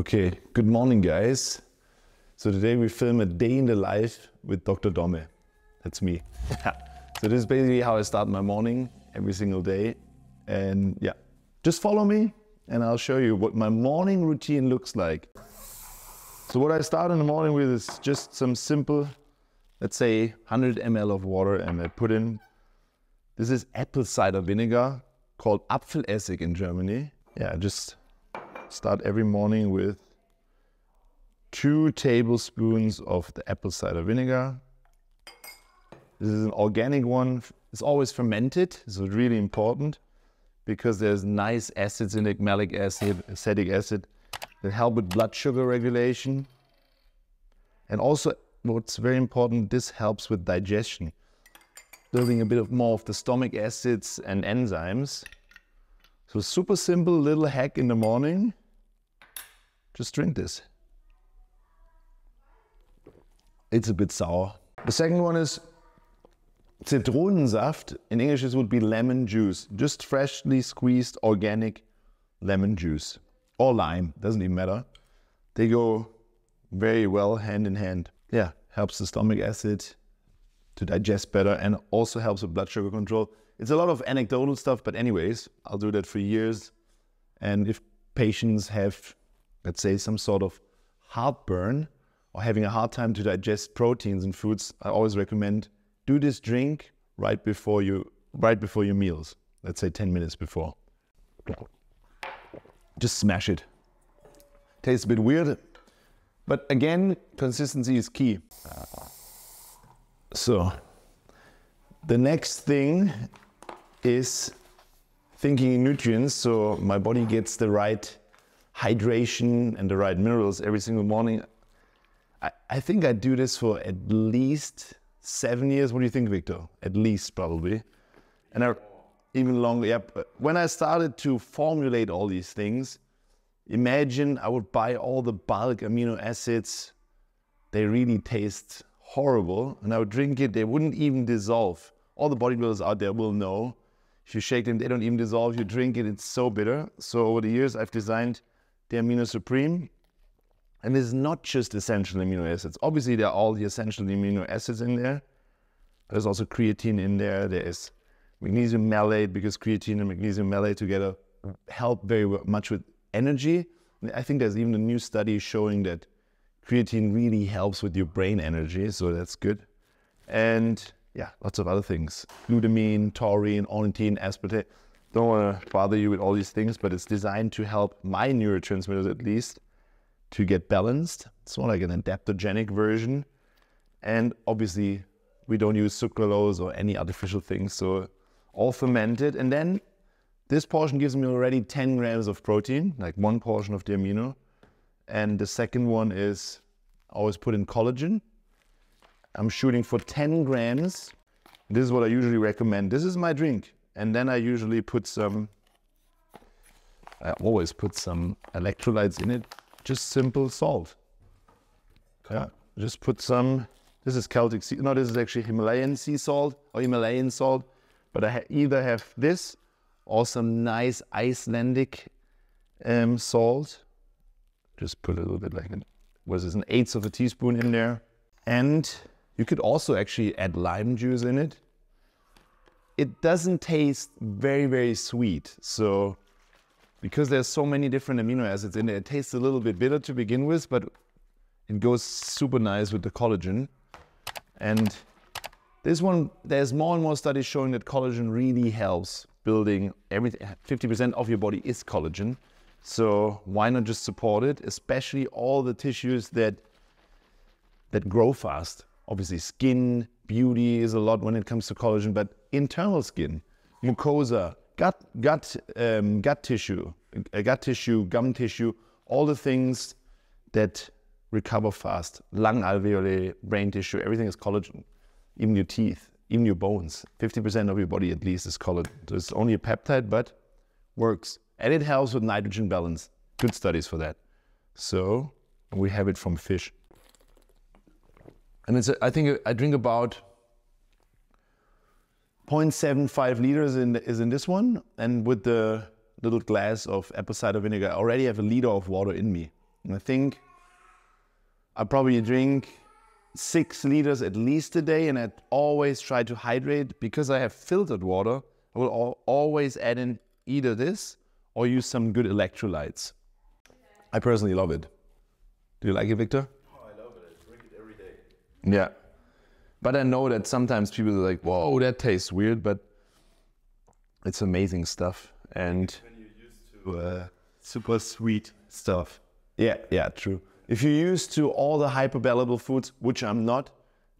Okay, good morning guys. So today we film a day in the life with Dr. Domme. That's me. So this is basically how I start my morning every single day. And yeah, just follow me and I'll show you what my morning routine looks like. So what I start in the morning with is just some simple, let's say 100 ml of water, and I put in, this is apple cider vinegar called Apfelessig in Germany. Yeah, just start every morning with 2 tablespoons of the apple cider vinegar. This is an organic one. It's always fermented, so it's really important because there's nice acids in it, malic acid, acetic acid, that help with blood sugar regulation. And also, what's very important, this helps with digestion, building a bit of more of the stomach acids and enzymes. So super simple little hack in the morning. Just drink this. It's a bit sour. The second one is Zitronensaft. In English this would be lemon juice. Just freshly squeezed organic lemon juice. Or lime, doesn't even matter. They go very well hand in hand. Yeah, helps the stomach acid to digest better and also helps with blood sugar control. It's a lot of anecdotal stuff, but anyways, I'll do that for years. And if patients have, let's say, some sort of heartburn or having a hard time to digest proteins in foods, I always recommend do this drink right before your meals. Let's say 10 minutes before. Just smash it. Tastes a bit weird, but again, consistency is key. So the next thing is thinking in nutrients, so my body gets the right hydration and the right minerals every single morning. I think I do this for at least 7 years. What do you think, Victor? At least, probably. And even longer, yeah. When I started to formulate all these things, imagine I would buy all the bulk amino acids. They really taste horrible. And I would drink it, they wouldn't even dissolve. All the bodybuilders out there will know. If you shake them, they don't even dissolve. You drink it, it's so bitter. So over the years, I've designed the Amino Supreme. And it's not just essential amino acids. Obviously, there are all the essential amino acids in there. There's also creatine in there. There is magnesium malate, because creatine and magnesium malate together help very much with energy. I think there's even a new study showing that creatine really helps with your brain energy, so that's good. And yeah, lots of other things. Glutamine, taurine, ornithine, aspartate. Don't want to bother you with all these things, but it's designed to help my neurotransmitters at least to get balanced. It's more like an adaptogenic version. And obviously, we don't use sucralose or any artificial things, so all fermented. And then this portion gives me already 10 grams of protein, like 1 portion of the amino. And the second one is, I always put in collagen. I'm shooting for 10 grams. This is what I usually recommend. This is my drink. And then I usually always put some electrolytes in it. Just simple salt. Yeah, just put some, this is Celtic sea, no, this is actually Himalayan sea salt or Himalayan salt. But I either have this or some nice Icelandic salt. Just put a little bit like, was this, 1/8 of a teaspoon in there. And you could also actually add lime juice in it. It doesn't taste very, very sweet. So because there's so many different amino acids in there, it tastes a little bit bitter to begin with, but it goes super nice with the collagen. And this one, there's more and more studies showing that collagen really helps building everything. 50% of your body is collagen. So why not just support it? Especially all the tissues that grow fast. Obviously skin, beauty is a lot when it comes to collagen, but internal skin, mucosa, gut tissue, gum tissue, all the things that recover fast, lung alveoli, brain tissue, everything is collagen. Even your teeth, even your bones. 50% of your body at least is collagen. So it's only a peptide, but works. And it helps with nitrogen balance. Good studies for that. So we have it from fish. And I think I drink about 0.75 liters is in this one. And with the little glass of apple cider vinegar, I already have 1 liter of water in me. And I think I probably drink 6 liters at least a day, and I always try to hydrate. Because I have filtered water, I will always add in either this or use some good electrolytes. I personally love it. Do you like it, Victor? Oh, I love it. I drink it every day. Yeah. But I know that sometimes people are like, whoa, that tastes weird, but it's amazing stuff. And when you're used to super sweet stuff. yeah, true. If you're used to all the hyperpalatable foods, which I'm not,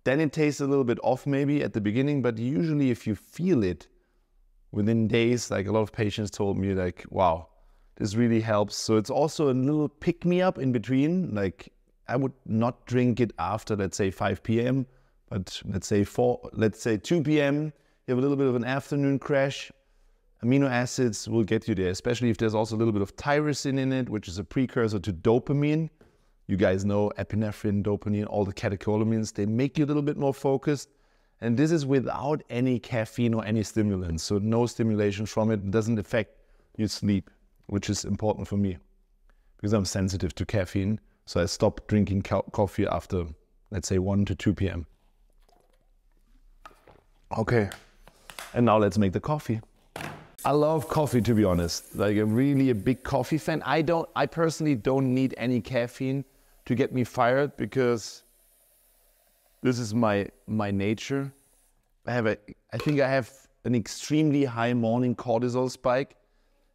then it tastes a little bit off maybe at the beginning, but usually if you feel it within days, like a lot of patients told me, like, wow, this really helps. So it's also a little pick-me-up in between. Like, I would not drink it after, let's say, 5 p.m., but let's say 2 p.m., you have a little bit of an afternoon crash. Amino acids will get you there, especially if there's also a little bit of tyrosine in it, which is a precursor to dopamine. You guys know epinephrine, dopamine, all the catecholamines, they make you a little bit more focused. And this is without any caffeine or any stimulants. So no stimulation from it. It doesn't affect your sleep, which is important for me because I'm sensitive to caffeine. So I stopped drinking coffee after, let's say, 1 to 2 p.m. Okay, and now let's make the coffee. I love coffee, to be honest. Like, I'm really a big coffee fan. I personally don't need any caffeine to get me fired because this is my nature. I think I have an extremely high morning cortisol spike,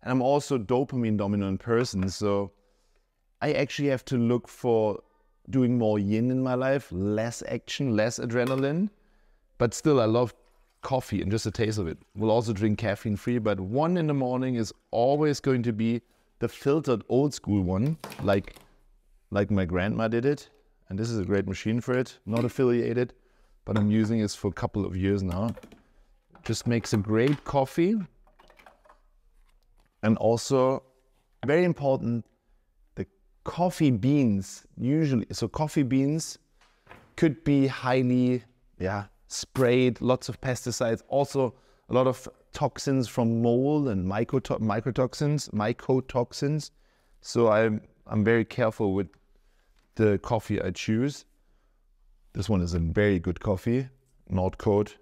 and I'm also a dopamine dominant person. So I actually have to look for doing more yin in my life, less action, less adrenaline, but still I love coffee and just the taste of it. We'll also drink caffeine free, but 1 in the morning is always going to be the filtered old school one, like my grandma did it. And this is a great machine for it, not affiliated, but I'm using it for a couple of years now. Just makes a great coffee. And also, very important, the coffee beans usually, so coffee beans could be highly, sprayed, lots of pesticides, also a lot of toxins from mold and mycotoxins. So I'm very careful with the coffee I choose. This one is a very good coffee, Nordcote.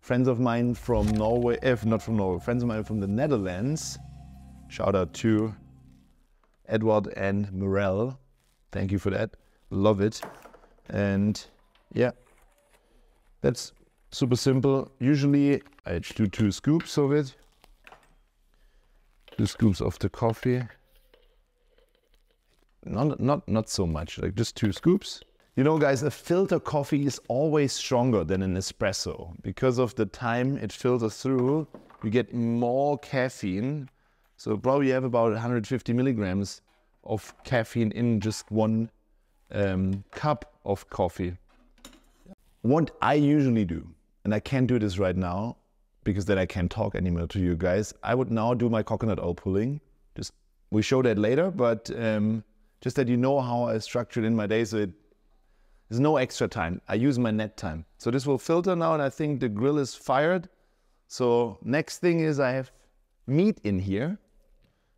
Friends of mine from Norway, not from Norway, friends of mine from the Netherlands. Shout out to Edward and Morel. Thank you for that. Love it. And yeah. That's super simple. Usually I do 2 scoops of it. 2 scoops of the coffee. Not so much, like just 2 scoops. You know, guys, a filter coffee is always stronger than an espresso. Because of the time it filters through, you get more caffeine. So probably you have about 150 milligrams of caffeine in just 1 cup of coffee. What I usually do, and I can't do this right now because then I can't talk anymore to you guys. I would now do my coconut oil pulling. We show that later, but just that you know how I structure it in my day. So there's no extra time. I use my net time. So this will filter now, and I think the grill is fired. So next thing is I have meat in here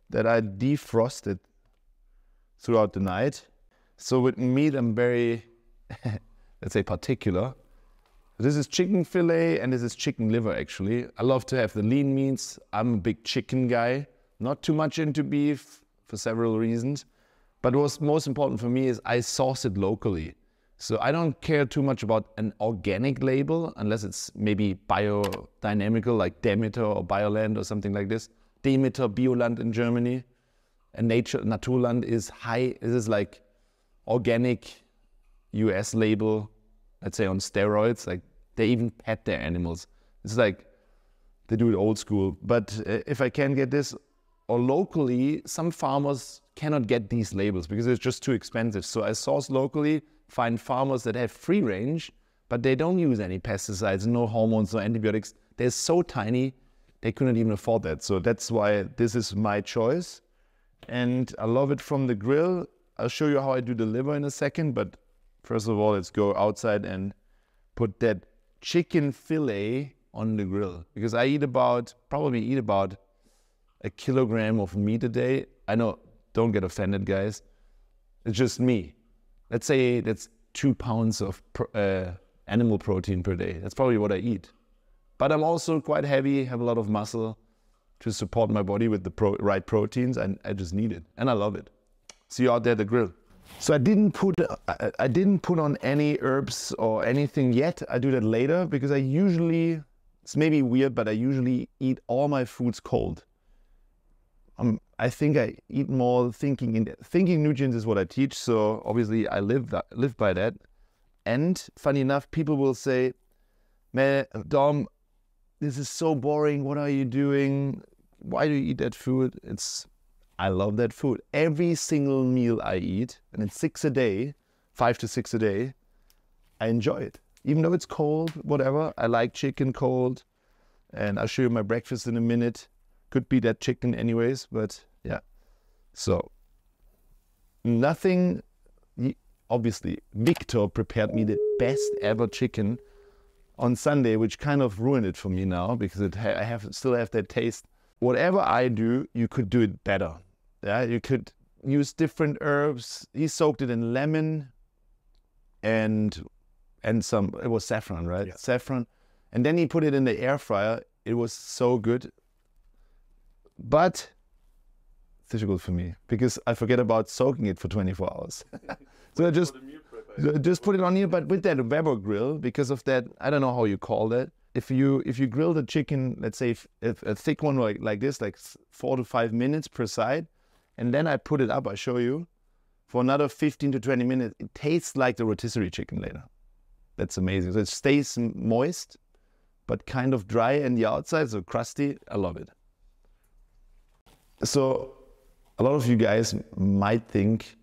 that I defrosted throughout the night. So with meat, I'm very let's say particular. This is chicken fillet and this is chicken liver actually. I love to have the lean meats. I'm a big chicken guy, not too much into beef for several reasons. But what's most important for me is I source it locally. So I don't care too much about an organic label unless it's maybe biodynamical like Demeter or Bioland or something like this. Demeter, Bioland in Germany. And Naturland is high, this is like organic US label, let's say on steroids, like they even pet their animals. It's like they do it old school. But if I can get this, or locally, some farmers cannot get these labels because it's just too expensive. So I source locally, find farmers that have free range, but they don't use any pesticides, no hormones, no antibiotics. They're so tiny, they couldn't even afford that. So that's why this is my choice. And I love it from the grill. I'll show you how I do the liver in a second, but first of all, let's go outside and put that chicken fillet on the grill because I probably eat about 1 kilogram of meat a day. I know, don't get offended, guys. It's just me. Let's say that's 2 pounds of animal protein per day. That's probably what I eat. But I'm also quite heavy, have a lot of muscle to support my body with the right proteins, and I just need it, and I love it. See you out there at the grill. So I didn't put on any herbs or anything yet. I do that later because I usually, it's maybe weird, but I usually eat all my foods cold. I think I eat more thinking nutrients is what I teach. So obviously I live by that. And funny enough, people will say, "Man, Dom, this is so boring. What are you doing? Why do you eat that food?" I love that food. Every single meal I eat, and it's 6 a day, 5 to 6 a day, I enjoy it. Even though it's cold, whatever, I like chicken cold. And I'll show you my breakfast in a minute. Could be that chicken anyways, but yeah. So, nothing, obviously, Victor prepared me the best ever chicken on Sunday, which kind of ruined it for me now because I still have that taste. Whatever I do, you could do it better. Yeah, you could use different herbs. He soaked it in lemon and some, it was saffron, right? Yeah. Saffron. And then he put it in the air fryer. It was so good. But it's difficult for me because I forget about soaking it for 24 hours. So I just put it on here, but with that Weber grill, because of that, I don't know how you call that. If you grill the chicken, let's say if a thick one like this, like 4 to 5 minutes per side, and then I put it up, I show you, for another 15 to 20 minutes, it tastes like the rotisserie chicken later. That's amazing. So it stays moist, but kind of dry on the outside, so crusty. I love it. So a lot of you guys might think,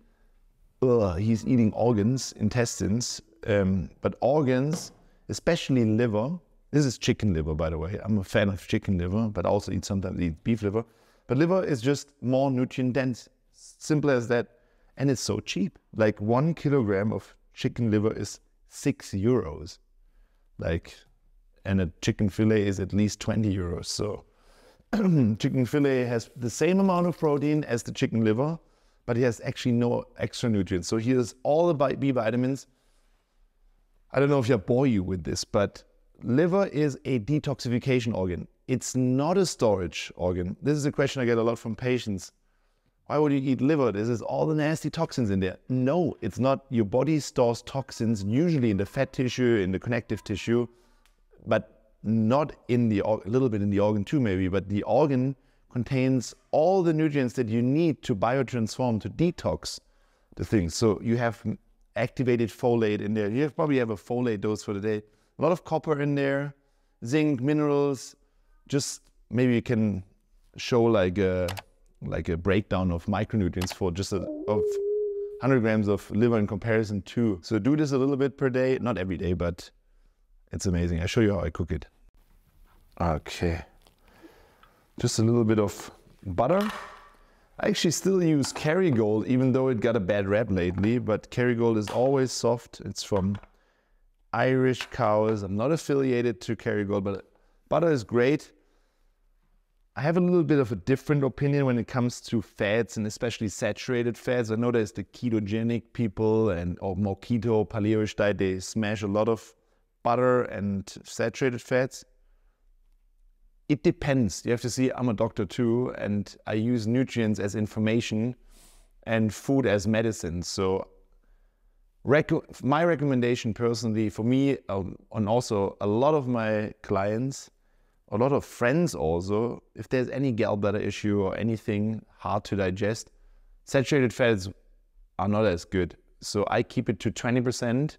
he's eating organs, intestines, but organs, especially liver. This is chicken liver, by the way. I'm a fan of chicken liver, but I also sometimes eat beef liver. But liver is just more nutrient dense. Simple as that. And it's so cheap. Like 1 kilogram of chicken liver is €6. And a chicken fillet is at least €20. So chicken fillet has the same amount of protein as the chicken liver, but it has actually no extra nutrients. So here's all the B vitamins. I don't know if I bore you with this, but liver is a detoxification organ. It's not a storage organ. This is a question I get a lot from patients. Why would you eat liver? This is all the nasty toxins in there. No, it's not. Your body stores toxins usually in the fat tissue, in the connective tissue, but not in a little bit in the organ too maybe, but the organ contains all the nutrients that you need to biotransform, to detox the things. So you have activated folate in there. You probably have a folate dose for the day. A lot of copper in there, zinc, minerals. Just maybe you can show like a breakdown of micronutrients for just of 100 grams of liver in comparison to. So do this a little bit per day, not every day, but it's amazing. I'll show you how I cook it. Okay. Just a little bit of butter. I actually still use Kerrygold, even though it got a bad rap lately, but Kerrygold is always soft. It's from Irish cows. I'm not affiliated to Kerrygold, but butter is great. I have a little bit of a different opinion when it comes to fats, and especially saturated fats. I know there's the ketogenic people or more keto, paleo diet. They smash a lot of butter and saturated fats. It depends. You have to see, I'm a doctor too, and I use nutrients as information and food as medicine. So my recommendation personally for me, and also a lot of my clients, a lot of friends also, if there's any gallbladder issue or anything hard to digest, saturated fats are not as good. So I keep it to 20%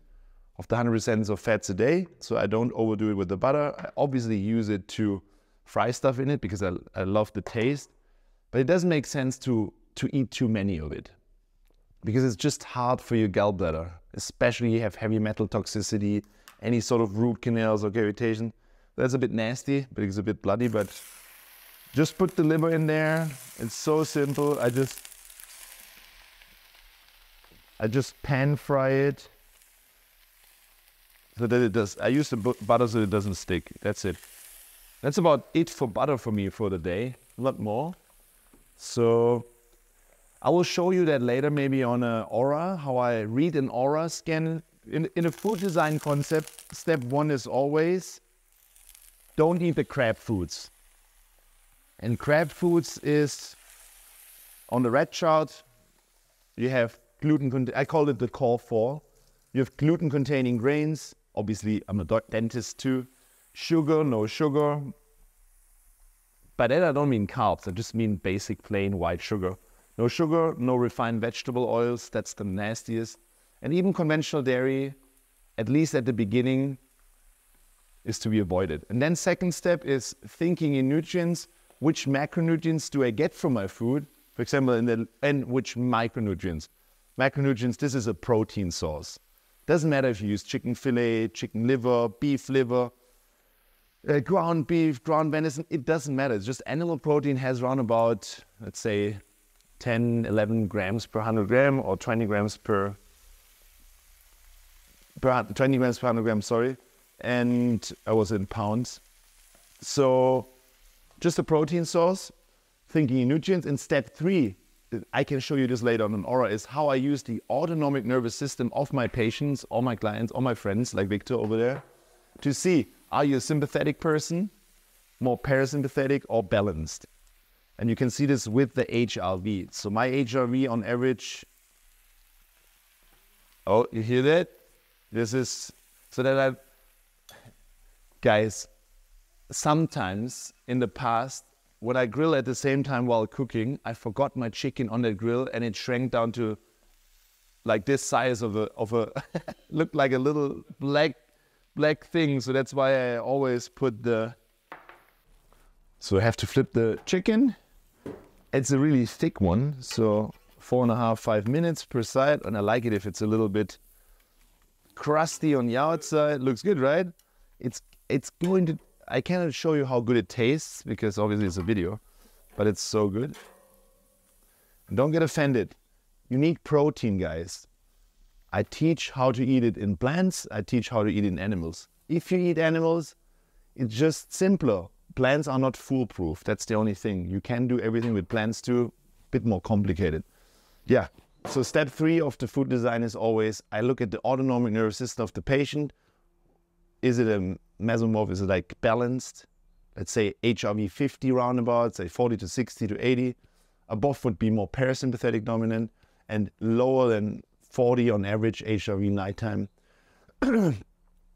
of the 100% of fats a day. So I don't overdo it with the butter. I obviously use it to fry stuff in it because I love the taste. But it doesn't make sense to eat too many of it because it's just hard for your gallbladder, especially you have heavy metal toxicity, any sort of root canals or cavitation. That's a bit nasty, but it's a bit bloody, but just put the liver in there. It's so simple. I just pan fry it so that it does. I use the butter so it doesn't stick. That's it. That's about it for butter for me for the day, not more. So I will show you that later, maybe on an aura, how I read an aura scan. In a food design concept, step one is always don't eat the crab foods. And crab foods is, on the red chart, you have gluten, I call it the core four. You have gluten-containing grains. Obviously, I'm a dentist too. Sugar, no sugar. By that, I don't mean carbs. I just mean basic plain white sugar. No sugar, no refined vegetable oils. That's the nastiest. And even conventional dairy, at least at the beginning, is to be avoided. And then second step is thinking in nutrients. Which macronutrients do I get from my food? For example, and which micronutrients? Macronutrients, this is a protein source. Doesn't matter if you use chicken fillet, chicken liver, beef liver, ground beef, ground venison, it doesn't matter. It's just animal protein has around about, let's say, 10, 11 grams per 100 gram or 20 grams per 100 grams, sorry. And I was in pounds. So just a protein source, thinking in nutrients. And step three, I can show you this later on an aura, is how I use the autonomic nervous system of my patients, or my clients, or my friends, like Victor over there, to see, are you a sympathetic person, more parasympathetic, or balanced? And you can see this with the HRV. So my HRV on average, oh, you hear that? This is, so that guys, sometimes in the past, when I grill at the same time while cooking, I forgot my chicken on the grill and it shrank down to like this size of a looked like a little black thing. So that's why I always put so I have to flip the chicken. It's a really thick one. So 4.5, 5 minutes per side. And I like it if it's a little bit crusty on the outside. Looks good, right? It's going to, I cannot show you how good it tastes because obviously it's a video, but it's so good. And don't get offended. You need protein, guys. I teach how to eat it in plants. I teach how to eat it in animals. If you eat animals, it's just simpler. Plants are not foolproof. That's the only thing. You can do everything with plants too. Bit more complicated. Yeah. So step three of the food design is always, I look at the autonomic nervous system of the patient. Is it a mesomorph? Is it like balanced? Let's say HRV 50 roundabout, say 40 to 60 to 80. Above would be more parasympathetic dominant, and lower than 40 on average HRV nighttime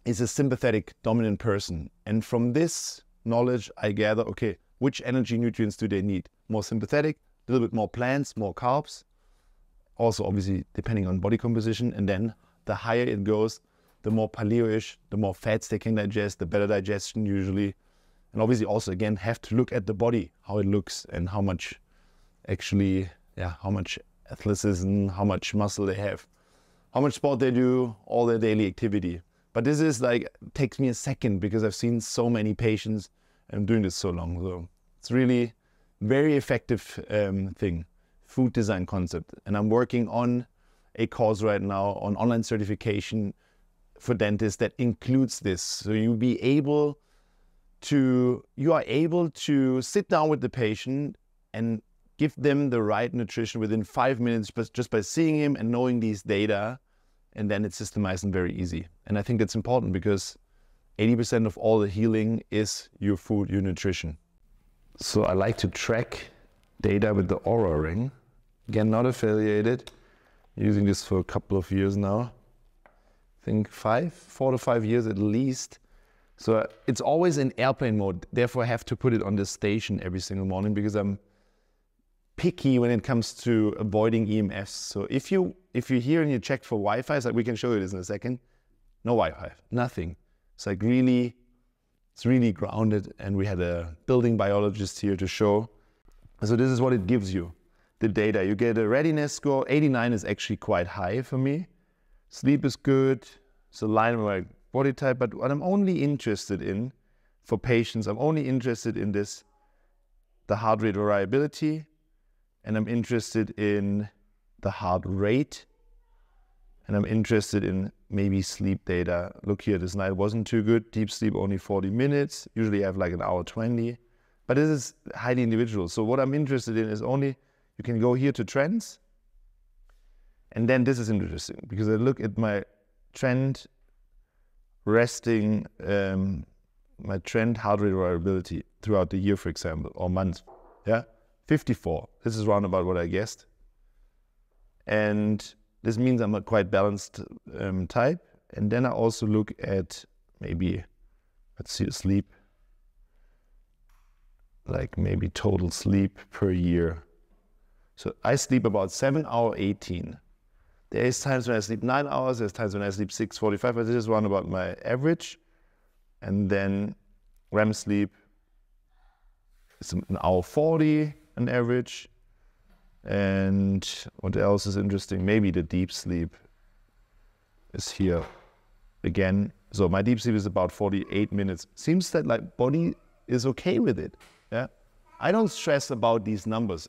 is a sympathetic dominant person. And from this knowledge, I gather, okay, which energy nutrients do they need? More sympathetic, a little bit more plants, more carbs. Also, obviously, depending on body composition. And then the higher it goes, the more paleo-ish, the more fats they can digest, the better digestion usually. And obviously also, again, have to look at the body, how it looks and how much actually, how much athleticism, how much muscle they have, how much sport they do, all their daily activity. But this is like, takes me a second because I've seen so many patients and I'm doing this so long. So it's really very effective thing, food design concept. And I'm working on a course right now on online certification for dentists that includes this. So you are able to sit down with the patient and give them the right nutrition within 5 minutes, just by seeing him and knowing these data, and then it's systemized and very easy. And I think that's important because 80% of all the healing is your food, your nutrition. So I like to track data with the Aura Ring. Again, not affiliated, using this for a couple of years now. I think 4 to 5 years at least. So it's always in airplane mode. Therefore, I have to put it on the station every single morning because I'm picky when it comes to avoiding EMFs. So if you're here and you check for Wi-Fi, so we can show you this in a second. No Wi-Fi, nothing. It's like it's really grounded. And we had a building biologist here to show. So this is what it gives you, the data. You get a readiness score. 89 is actually quite high for me. Sleep is good. It's aligned with my body type. But what I'm only interested in for patients, I'm only interested in this, the heart rate variability. And I'm interested in the heart rate. And I'm interested in maybe sleep data. Look here, this night wasn't too good. Deep sleep only 40 minutes. Usually I have like an hour 20. But this is highly individual. So what I'm interested in is only, You can go here to trends. And then this is interesting because I look at my trend resting, my trend heart rate variability throughout the year, for example, or month. Yeah, 54. This is round about what I guessed. And this means I'm a quite balanced type. And then I also look at maybe, let's see, sleep, like maybe total sleep per year. So I sleep about 7 hours, 18. There is times when I sleep 9 hours, there's times when I sleep 6:45, but this is round about my average. And then REM sleep is an hour 40, an average. And what else is interesting? Maybe the deep sleep is here again. So my deep sleep is about 48 minutes. Seems that like body is okay with it. Yeah, I don't stress about these numbers.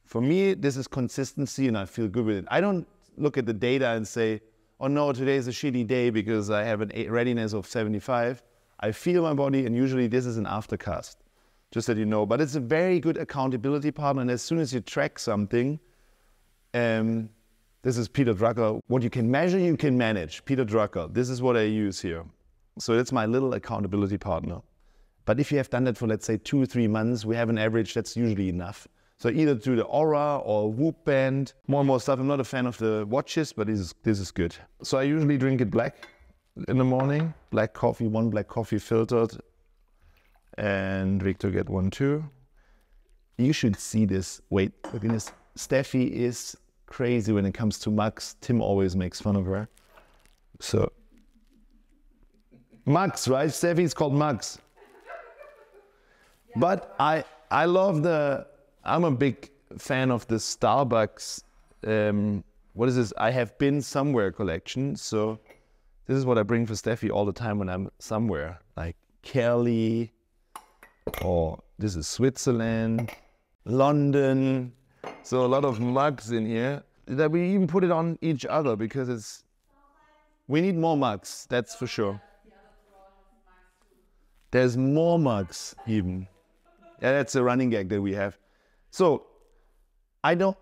For me, this is consistency and I feel good with it. I don't look at the data and say, oh no, today is a shitty day because I have a readiness of 75. I feel my body, and usually this is an aftercast, just that you know. But it's a very good accountability partner, and as soon as you track something, this is Peter Drucker. What you can measure, you can manage. Peter Drucker, this is what I use here. So that's my little accountability partner. But if you have done that for, let's say, 2 or 3 months, we have an average, that's usually enough. So either through the Aura or Whoop Band, more and more stuff. I'm not a fan of the watches, but this is good. So I usually drink it black in the morning. Black coffee, 1 black coffee filtered. And Victor get 1 too. You should see this. Wait, look at this. Steffi is crazy when it comes to mugs. Tim always makes fun of her. So, mugs, right? Steffi's called mugs. But I love I'm a big fan of the Starbucks, what is this? I Have Been Somewhere collection. So this is what I bring for Steffi all the time when I'm somewhere, like Kelly, or this is Switzerland, London. So a lot of mugs in here that we even put it on each other because we need more mugs, that's for sure. There's more mugs even. Yeah, that's a running gag that we have. So I don't,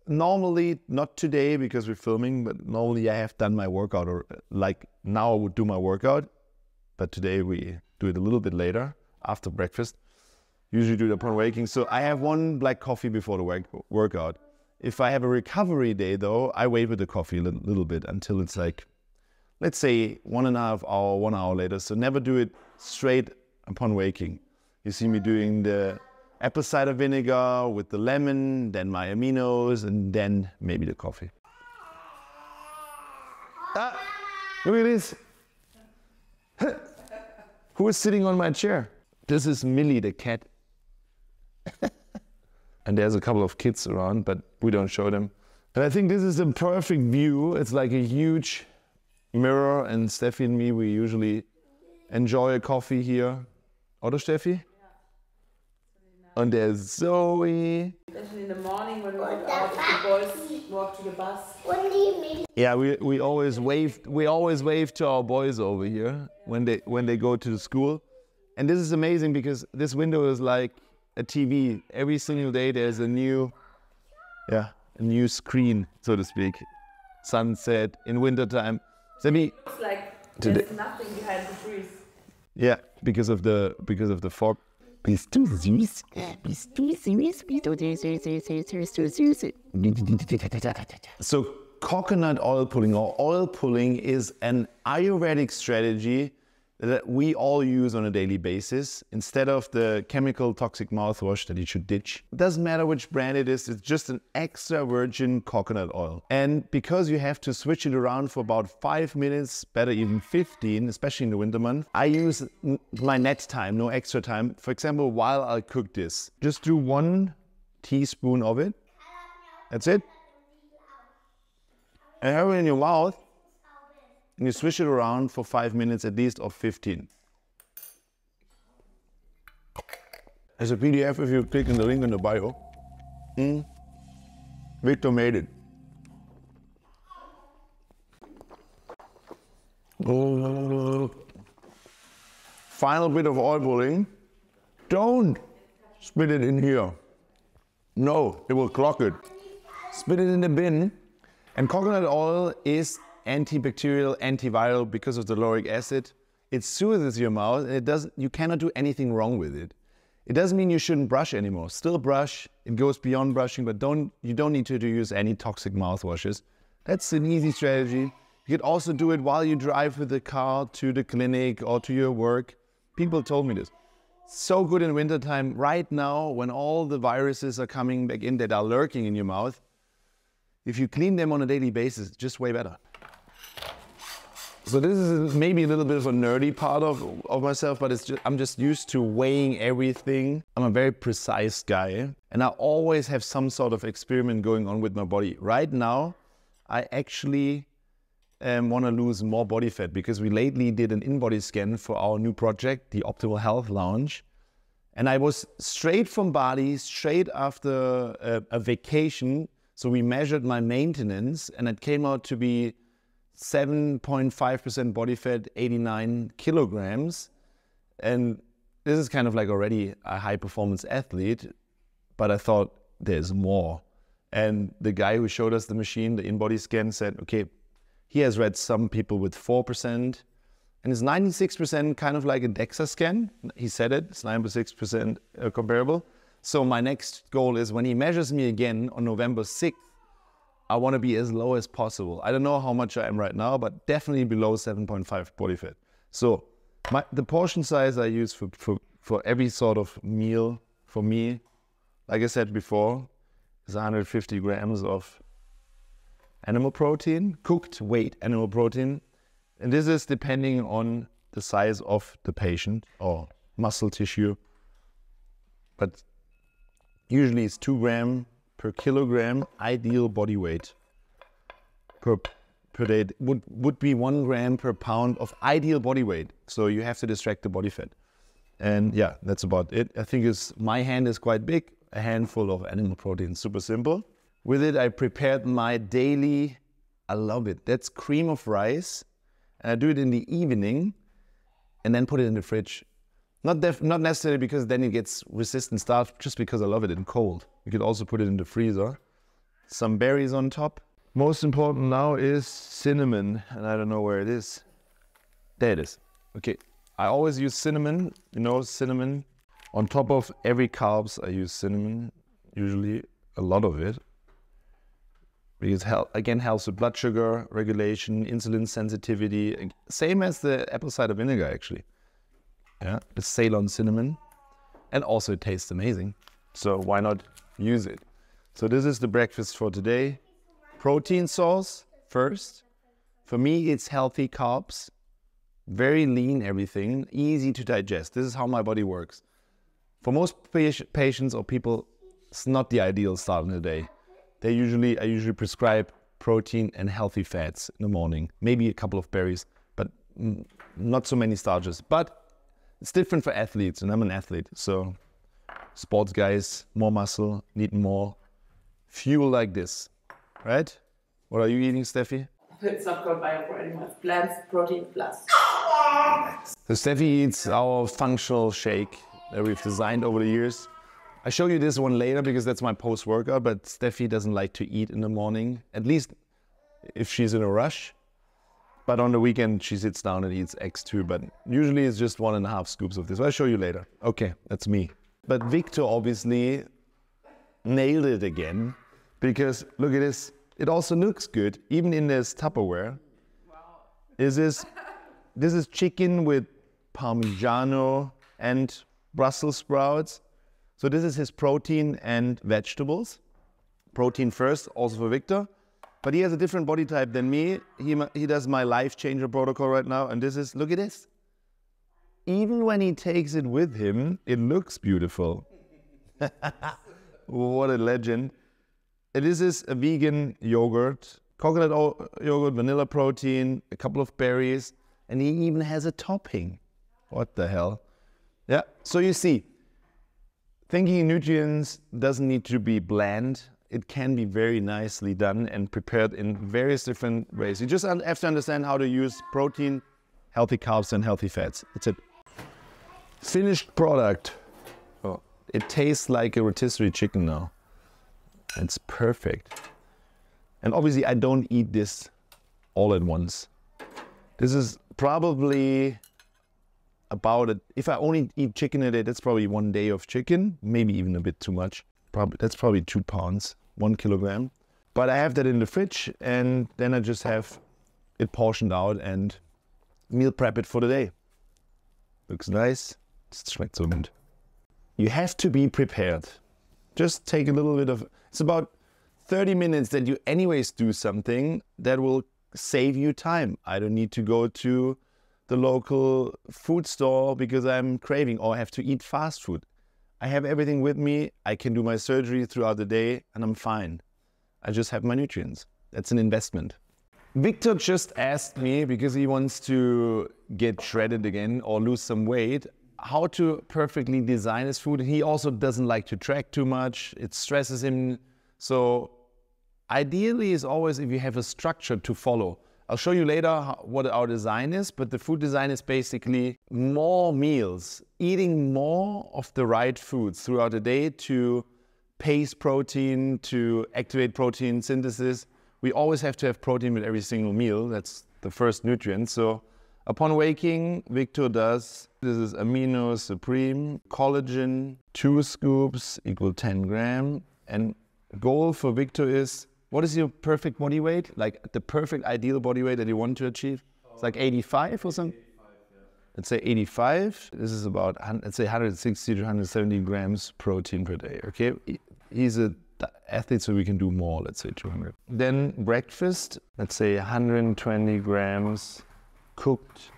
normally, not today because we're filming, but normally I have done my workout, or like now I would do my workout, but today we do it a little bit later after breakfast. Usually do it upon waking. So I have 1 black coffee before the workout. If I have a recovery day though, I wait with the coffee a little bit until it's like, let's say 1.5 hour, 1 hour later. So never do it straight upon waking. You see me doing the apple cider vinegar with the lemon, then my aminos, and then maybe the coffee. Ah, look at this. Who is sitting on my chair? This is Millie, the cat. And there's a couple of kids around, but we don't show them. And I think this is a perfect view. It's like a huge mirror, and Steffi and me, we usually enjoy a coffee here. Oder, Steffi? And there's Zoe. Especially in the morning when we walk out, the boys walk to the bus. Yeah, we always wave to our boys over here when they go to the school. And this is amazing because this window is like a TV. Every single day there's a new screen, so to speak. Sunset in wintertime. Looks like there's nothing behind the trees. Yeah, because of the fog. Bist du süß? Bist du süß? Bist du süß? So coconut oil pulling or oil pulling is an Ayurvedic strategy that we all use on a daily basis instead of the chemical toxic mouthwash that you should ditch. It doesn't matter which brand it is, it's just an extra virgin coconut oil. And because you have to switch it around for about 5 minutes, better even 15, especially in the winter month, I use my net time, no extra time. For example, while I cook this, just do 1 teaspoon of it. That's it. And have it in your mouth. And you swish it around for 5 minutes at least, or 15. There's a PDF if you click on the link in the bio. Victor made it. Final bit of oil pulling. Don't spit it in here. No, it will clog it. Spit it in the bin. And coconut oil is antibacterial, antiviral because of the lauric acid. It soothes your mouth and you cannot do anything wrong with it. It doesn't mean you shouldn't brush anymore. Still brush, it goes beyond brushing, but you don't need to use any toxic mouthwashes. That's an easy strategy. You could also do it while you drive with the car to the clinic or to your work. People told me this. So good in wintertime. Right now, when all the viruses are coming back in that are lurking in your mouth, if you clean them on a daily basis, it's just way better. So this is maybe a little bit of a nerdy part of myself, but I'm just used to weighing everything. I'm a very precise guy, and I always have some sort of experiment going on with my body. Right now, I actually want to lose more body fat because we lately did an in-body scan for our new project, the Optimal Health Lounge. And I was straight from Bali, straight after a vacation. So we measured my maintenance, and it came out to be 7.5% body fat, 89 kilograms. And this is kind of like already a high performance athlete, but I thought there's more. And the guy who showed us the machine, the in-body scan, said, okay, he has read some people with 4%, and it's 96% kind of like a DEXA scan. He said it, it's 96% comparable. So my next goal is when he measures me again on November 6th, I want to be as low as possible. I don't know how much I am right now, but definitely below 7.5 body fat. So the portion size I use for every sort of meal for me, like I said before, is 150 grams of animal protein, cooked weight animal protein. And this is depending on the size of the patient or muscle tissue. But usually it's 2 grams per kilogram ideal body weight per day. Would be 1 gram per pound of ideal body weight. So you have to distract the body fat. And yeah, that's about it. I think my hand is quite big, a handful of animal protein, super simple. With it, I prepared my daily, I love it. That's cream of rice. And I do it in the evening and then put it in the fridge. Not necessarily because then it gets resistant starch, just because I love it in cold. You could also put it in the freezer. Some berries on top. Most important now is cinnamon, and I don't know where it is. There it is. Okay, I always use cinnamon, cinnamon. On top of every carbs, I use cinnamon, usually a lot of it. Because again, helps with blood sugar regulation, insulin sensitivity, same as the apple cider vinegar actually. Yeah, the Ceylon cinnamon, and also it tastes amazing. So why not use it? So this is the breakfast for today. Protein source first. For me, it's healthy carbs, very lean everything, easy to digest. This is how my body works. For most patients or people, it's not the ideal start in the day. I usually prescribe protein and healthy fats in the morning, maybe a couple of berries, but not so many starches. But it's different for athletes, and I'm an athlete, so sports guys, more muscle, need more fuel like this, right? What are you eating, Steffi? It's not called bio for animals. Plants, protein plus. So Steffi eats our functional shake that we've designed over the years. I show you this one later because that's my post-workout, but Steffi doesn't like to eat in the morning, at least if she's in a rush. But on the weekend, she sits down and eats eggs too, but usually it's just 1.5 scoops of this. I'll show you later. Okay, that's me. But Victor obviously nailed it again because look at this. It also looks good, even in this Tupperware. Wow. This is chicken with Parmigiano and Brussels sprouts. So this is his protein and vegetables. Protein first, also for Victor. But he has a different body type than me. He does my life changer protocol right now. And this is, look at this. Even when he takes it with him, it looks beautiful. What a legend. And this is a vegan yogurt, coconut yogurt, vanilla protein, a couple of berries, and he even has a topping. What the hell? Yeah, so you see, thinking in nutrients doesn't need to be bland. It can be very nicely done and prepared in various different ways. You just have to understand how to use protein, healthy carbs, and healthy fats. That's it. Finished product. Oh, it tastes like a rotisserie chicken now. It's perfect. And obviously I don't eat this all at once. This is probably about it. If I only eat chicken a day, that's probably 1 day of chicken, maybe even a bit too much. That's probably 2 pounds, 1 kilogram. But I have that in the fridge, and then I just have it portioned out and meal prep it for the day. Looks nice. Es schmeckt so gut. You have to be prepared. Just take a little bit of, it's about 30 minutes that you anyways do something that will save you time. I don't need to go to the local food store because I'm craving or I have to eat fast food. I have everything with me. I can do my surgery throughout the day and I'm fine. I just have my nutrients. That's an investment. Victor just asked me, because he wants to get shredded again or lose some weight, how to perfectly design his food. He also doesn't like to track too much. It stresses him. So ideally is always if you have a structure to follow. I'll show you later what our design is, but the food design is basically more meals, eating more of the right foods throughout the day to pace protein, to activate protein synthesis. We always have to have protein with every single meal. That's the first nutrient. So upon waking, Victor does, this is Amino Supreme, collagen, 2 scoops equal 10 grams. And goal for Victor is, what is your perfect body weight? Like the perfect ideal body weight that you want to achieve? It's like 85 or something? 85, yeah. Let's say 85. This is about, let's say 160 to 170 grams protein per day, okay? He's an athlete, so we can do more, let's say 200. Then breakfast, let's say 120 grams cooked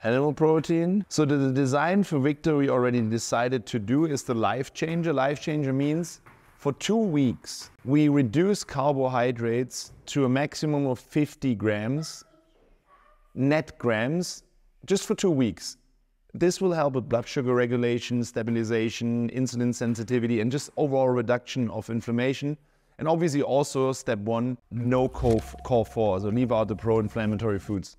animal protein. So the design for Victor we already decided to do is the life changer. Life changer means for 2 weeks, we reduce carbohydrates to a maximum of 50 grams, net grams, just for 2 weeks. This will help with blood sugar regulation, stabilization, insulin sensitivity, and just overall reduction of inflammation. And obviously also step 1, no core 4, so leave out the pro-inflammatory foods.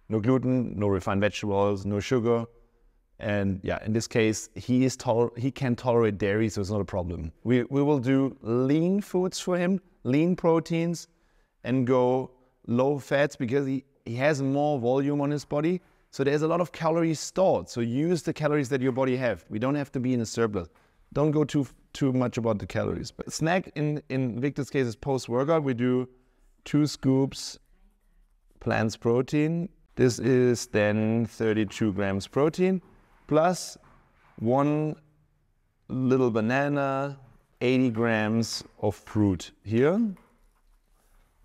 No gluten, no refined vegetables, no sugar. And yeah, in this case, he can tolerate dairy, so it's not a problem. We will do lean foods for him, lean proteins, and go low fats because he has more volume on his body. So there's a lot of calories stored. So use the calories that your body have. We don't have to be in a surplus. Don't go too much about the calories. But snack in Victor's case is post-workout. We do 2 scoops plants protein. This is then 32 grams protein. Plus 1 little banana, 80 grams of fruit here,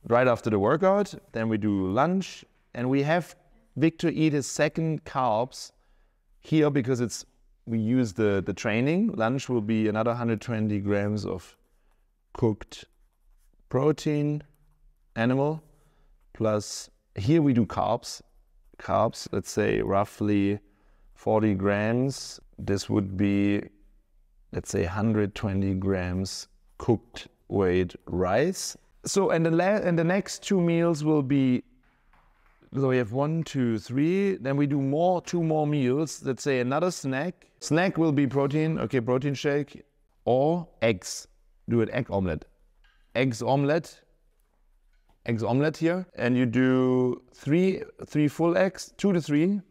right after the workout. Then we do lunch, and we have Victor eat his second carbs here because we use the training. Lunch will be another 120 grams of cooked protein, animal, plus here we do carbs. Carbs, let's say roughly 40 grams, this would be, let's say 120 grams cooked weight rice. So, and the next 2 meals will be, so we have 1, 2, 3, then we do 2 more meals, let's say another snack. Snack will be protein, okay, protein shake, or eggs. Do an egg omelette. Eggs omelette here, and you do 3 full eggs, 2 to 3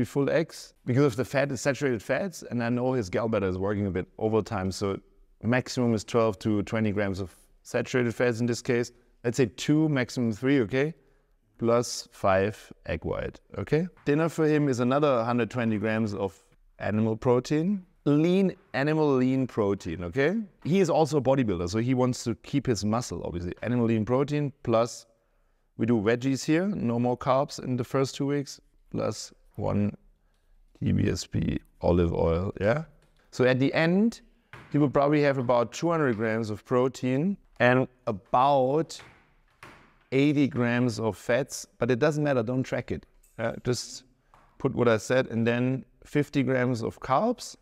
full eggs, because of the fat, it's saturated fats, and I know his gallbladder is working a bit overtime, so maximum is 12 to 20 grams of saturated fats in this case. Let's say 2, maximum 3, okay? Plus 5 egg white, okay? Dinner for him is another 120 grams of animal protein. Animal lean protein, okay? He is also a bodybuilder, so he wants to keep his muscle, obviously. Animal lean protein, plus we do veggies here, no more carbs in the first 2 weeks, plus 1 TBSP olive oil, yeah? So at the end, he will probably have about 200 grams of protein and about 80 grams of fats, but it doesn't matter, don't track it. Just put what I said, and then 50 grams of carbs.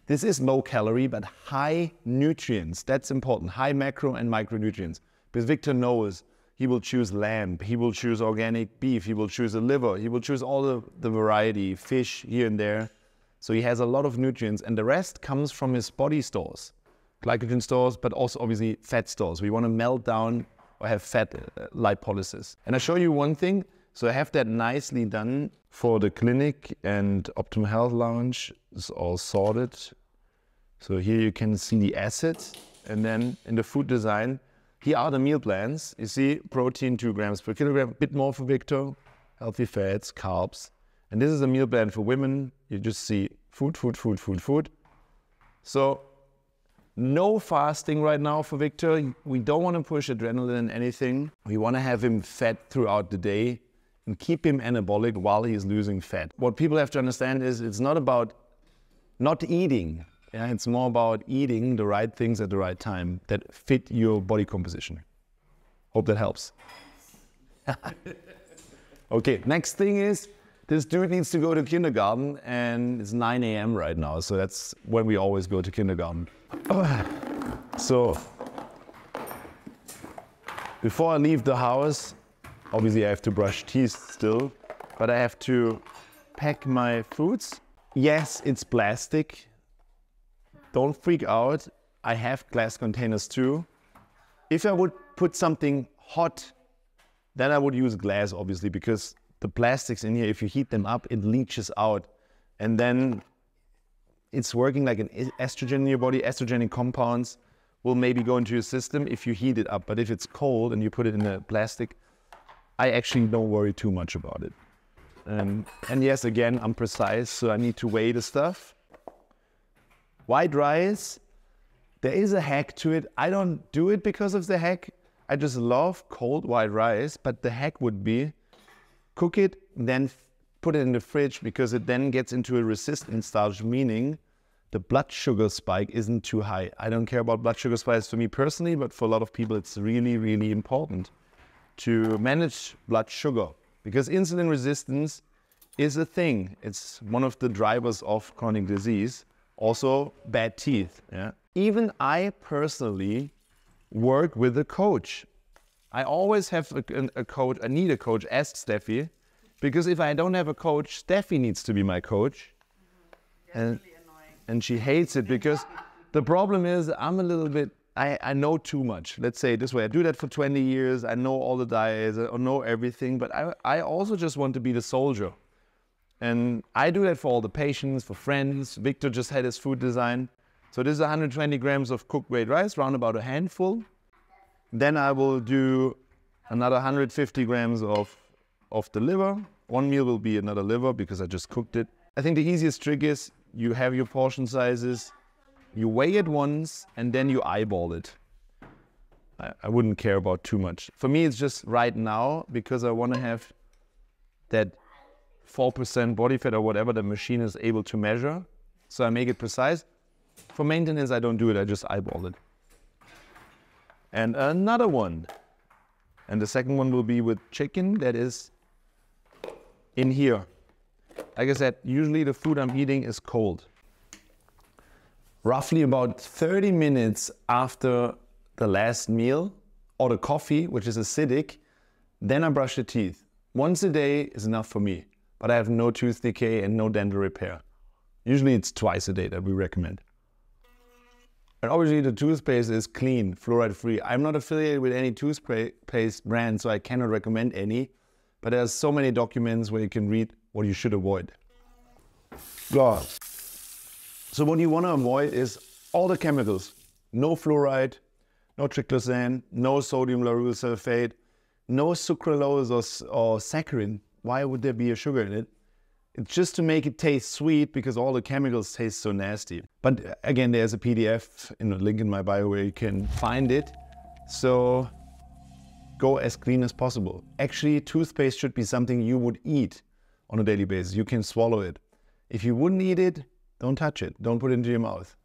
This is low calorie, but high nutrients. That's important, high macro and micronutrients. Because Victor knows he will choose lamb, he will choose organic beef, he will choose a liver, he will choose all the variety, fish here and there. So he has a lot of nutrients, and the rest comes from his body stores. glycogen stores, but also obviously fat stores. We want to melt down or have fat lipolysis. And I show you one thing. So I have that nicely done for the clinic, and Optimal Health Lounge is all sorted. So here you can see the assets, and then in the food design, here are the meal plans. You see protein 2 grams per kilogram, a bit more for Victor, healthy fats, carbs. And this is a meal plan for women. You just see food, food, food, food, food. So no fasting right now for Victor. We don't want to push adrenaline in anything. We want to have him fed throughout the day and keep him anabolic while he's losing fat. What people have to understand is it's not about not eating. Yeah, it's more about eating the right things at the right time that fit your body composition. Hope that helps. Okay, next thing is, this dude needs to go to kindergarten, and it's 9 a.m. right now, so that's when we always go to kindergarten. So, before I leave the house, obviously I have to brush teeth still, but I have to pack my foods. Yes, it's plastic. Don't freak out. I have glass containers too. If I would put something hot, then I would use glass, obviously, because the plastics in here, if you heat them up, it leaches out. And then it's working like an estrogen in your body. Estrogenic compounds will maybe go into your system if you heat it up. But if it's cold and you put it in a plastic, I actually don't worry too much about it. And yes, again, I'm precise, so I need to weigh the stuff. White rice, there is a hack to it. I don't do it because of the hack. I just love cold white rice, but the hack would be cook it, then put it in the fridge, because it then gets into a resistant stage, meaning the blood sugar spike isn't too high. I don't care about blood sugar spikes for me personally, but for a lot of people it's really, really important to manage blood sugar, because insulin resistance is a thing. It's one of the drivers of chronic disease. Also bad teeth. Yeah. Even I personally work with a coach. I always have a coach. I need a coach. Ask Steffi, because if I don't have a coach, Steffi needs to be my coach. And she hates it, because the problem is I'm a little bit, I know too much. Let's say it this way. I do that for 20 years. I know all the diets. I know everything. But I also just want to be the soldier. And I do that for all the patients, for friends. Victor just had his food design. So this is 120 grams of cooked white rice, round about a handful. Then I will do another 150 grams of the liver. One meal will be another liver because I just cooked it. I think the easiest trick is you have your portion sizes, you weigh it once, and then you eyeball it. I wouldn't care about too much. For me, it's just right now, because I want to have that 4% body fat or whatever the machine is able to measure. So I make it precise. For maintenance, I don't do it. I just eyeball it. And another one. And the second one will be with chicken that is in here. Like I said, usually the food I'm eating is cold. Roughly about 30 minutes after the last meal or the coffee, which is acidic, then I brush the teeth. Once a day is enough for me, but I have no tooth decay and no dental repair. Usually it's twice a day that we recommend. And obviously the toothpaste is clean, fluoride free. I'm not affiliated with any toothpaste brand, so I cannot recommend any, but there's so many documents where you can read what you should avoid. Yeah. So what you want to avoid is all the chemicals. No fluoride, no triclosan, no sodium lauryl sulfate, no sucralose or saccharin. Why would there be a sugar in it? It's just to make it taste sweet, because all the chemicals taste so nasty. But again, there's a PDF in the link in my bio where you can find it. So go as clean as possible. Actually, toothpaste should be something you would eat on a daily basis. You can swallow it. If you wouldn't eat it, don't touch it. Don't put it into your mouth.